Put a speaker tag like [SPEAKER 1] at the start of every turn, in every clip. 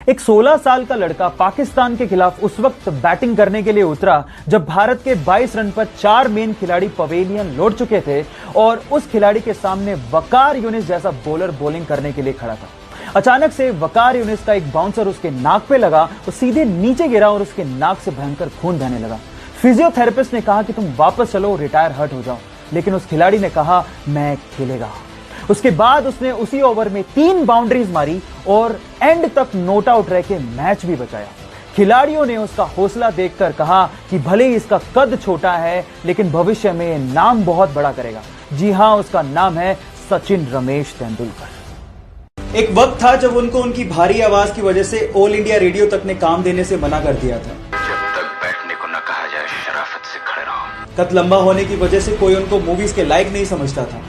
[SPEAKER 1] एक 16 साल का लड़का पाकिस्तान के खिलाफ उस वक्त बैटिंग करने के लिए उतरा जब भारत के 22 रन पर 4 मेन खिलाड़ी पवेलियन लौट चुके थे और उस खिलाड़ी के सामने वकार यूनिस जैसा बॉलर बॉलिंग करने के लिए खड़ा था। अचानक से वकार यूनिस का एक बाउंसर उसके नाक पे लगा, वो सीधे नीचे गिरा और उसके नाक से भयंकर खून बहने लगा। फिजियोथेरेपिस्ट ने कहा कि तुम वापस चलो, रिटायर हर्ट हो जाओ, लेकिन उस खिलाड़ी ने कहा मैं खेलेगा। उसके बाद उसने उसी ओवर में 3 बाउंड्रीज मारी और एंड तक नॉट आउट रह के मैच भी बचाया। खिलाड़ियों ने उसका हौसला देखकर कहा कि भले ही इसका कद छोटा है लेकिन भविष्य में नाम बहुत बड़ा करेगा। जी हां, उसका नाम है सचिन रमेश तेंदुलकर।
[SPEAKER 2] एक वक्त था जब उनको उनकी भारी आवाज की वजह से ऑल इंडिया रेडियो तक ने काम देने से मना कर दिया था।
[SPEAKER 3] जब तक बैठने को न कहा जाए शराफत से खड़े रहो।
[SPEAKER 2] कद लंबा होने की वजह से कोई उनको मूवीज के लायक नहीं समझता था।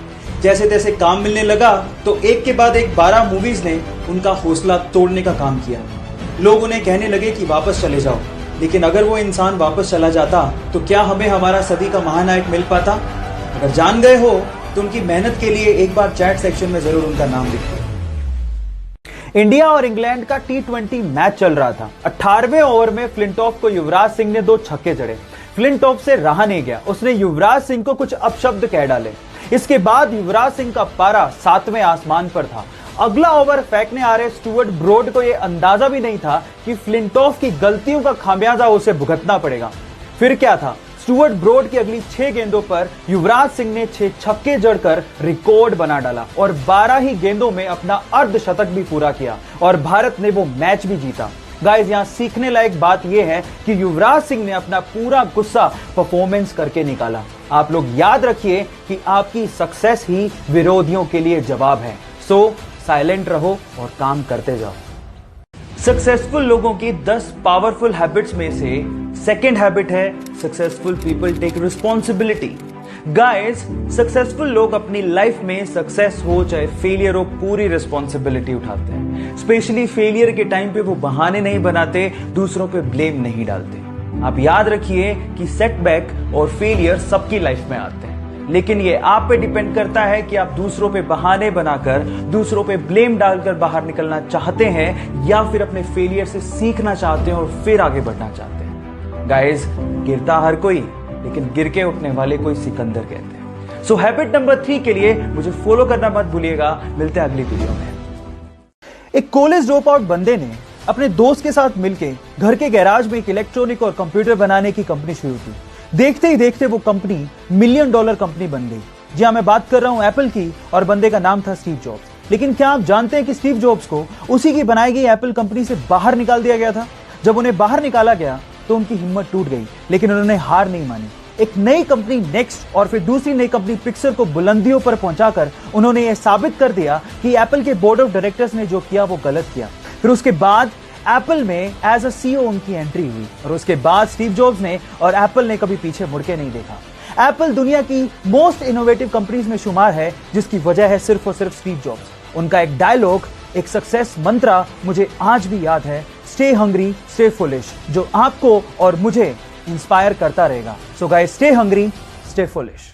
[SPEAKER 2] जैसे तैसे काम मिलने लगा तो एक के बाद एक 12 मूवीज ने उनका हौसला तोड़ने का काम किया। लोग उन्हें कहने लगे कि वापस चले जाओ, लेकिन अगर वो इंसान वापस चला जाता तो क्या हमें हमारा सदी का महानायक मिल पाता? अगर जान गए हो तो उनकी मेहनत के लिए एक बार चैट सेक्शन में जरूर उनका नाम लिखिए।
[SPEAKER 1] इंडिया और इंग्लैंड का T20 मैच चल रहा था। 18वें ओवर में फ्लिंटॉफ को युवराज सिंह ने 2 छक्के जड़े। फ्लिंटॉफ से रहा नहीं गया, उसने युवराज सिंह को कुछ अपशब्द कह डाले। इसके बाद युवराज सिंह का पारा 7वें आसमान पर था। अगला ओवर फेंकने आ रहे स्टुअर्ट ब्रॉड को यह अंदाजा भी नहीं था कि फ्लिंटॉफ की गलतियों का खामियाजा उसे भुगतना पड़ेगा। फिर क्या था, स्टुअर्ट ब्रॉड की अगली 6 गेंदों पर युवराज सिंह ने 6 छक्के जड़कर रिकॉर्ड बना डाला और 12 ही गेंदों में अपना अर्धशतक भी पूरा किया और भारत ने वो मैच भी जीता। गाइस, यहां सीखने लायक बात यह है कि युवराज सिंह ने अपना पूरा गुस्सा परफॉर्मेंस करके निकाला। आप लोग याद रखिए कि आपकी सक्सेस ही विरोधियों के लिए जवाब है। सो साइलेंट रहो और काम करते जाओ। सक्सेसफुल लोगों की 10 पावरफुल हैबिट्स में से सेकंड हैबिट है successful people take responsibility. Guys, successful लोग अपनी लाइफ में सक्सेस हो चाहे फेलियर हो पूरी रिस्पॉन्सिबिलिटी उठाते हैं। स्पेशली फेलियर के टाइम पे वो बहाने नहीं बनाते, दूसरों पे ब्लेम नहीं डालते। आप याद रखिए कि सेटबैक और फेलियर सबकी लाइफ में आते हैं, लेकिन ये आप पे डिपेंड करता है कि आप दूसरों पे बहाने बनाकर, दूसरों पे ब्लेम डालकर बाहर निकलना चाहते हैं या फिर अपने फेलियर से सीखना चाहते हैं और फिर आगे बढ़ना चाहते हैं। गाइस, गिरता हर कोई, लेकिन गिर के उठने वाले कोई सिकंदर कहते हैं। सो हैबिट नंबर 3 के लिए मुझे फॉलो करना मत भूलिएगा। मिलते हैं अगली वीडियो में। एक कॉलेज ड्रॉप आउट बंदे ने अपने दोस्त के साथ मिलकर घर के गैराज में एक इलेक्ट्रॉनिक और कंप्यूटर बनाने की कंपनी शुरू की। देखते ही देखते वो कंपनी $1 मिलियन कंपनी बन गई। जी हां, मैं बात कर रहा हूं एप्पल की और बंदे का नाम था स्टीव जॉब्स। लेकिन क्या आप जानते हैं कि स्टीव जॉब्स को उसी की बनाई गई एप्पल कंपनी से बाहर निकाल दिया गया था? जब उन्हें बाहर निकाला गया तो उनकी हिम्मत टूट गई, लेकिन उन्होंने हार नहीं मानी। एक नई कंपनी नेक्स्ट और फिर दूसरी नई कंपनी पिक्सर को बुलंदियों पर पहुंचाकर उन्होंने यह साबित कर दिया कि एप्पल के बोर्ड ऑफ डायरेक्टर्स ने जो किया वो गलत किया। फिर उसके बाद एप्पल में एज अ CEO उनकी एंट्री हुई और उसके बाद स्टीव जॉब्स ने और एप्पल ने कभी पीछे मुड़ के नहीं देखा। एप्पल दुनिया की मोस्ट इनोवेटिव कंपनीज में शुमार है, जिसकी वजह है सिर्फ और सिर्फ स्टीव जॉब्स। उनका एक डायलॉग, एक सक्सेस मंत्र मुझे आज भी याद है, स्टे हंग्री स्टे फुलिश, जो आपको और मुझे इंस्पायर करता रहेगा। So guys, stay hungry stay foolish.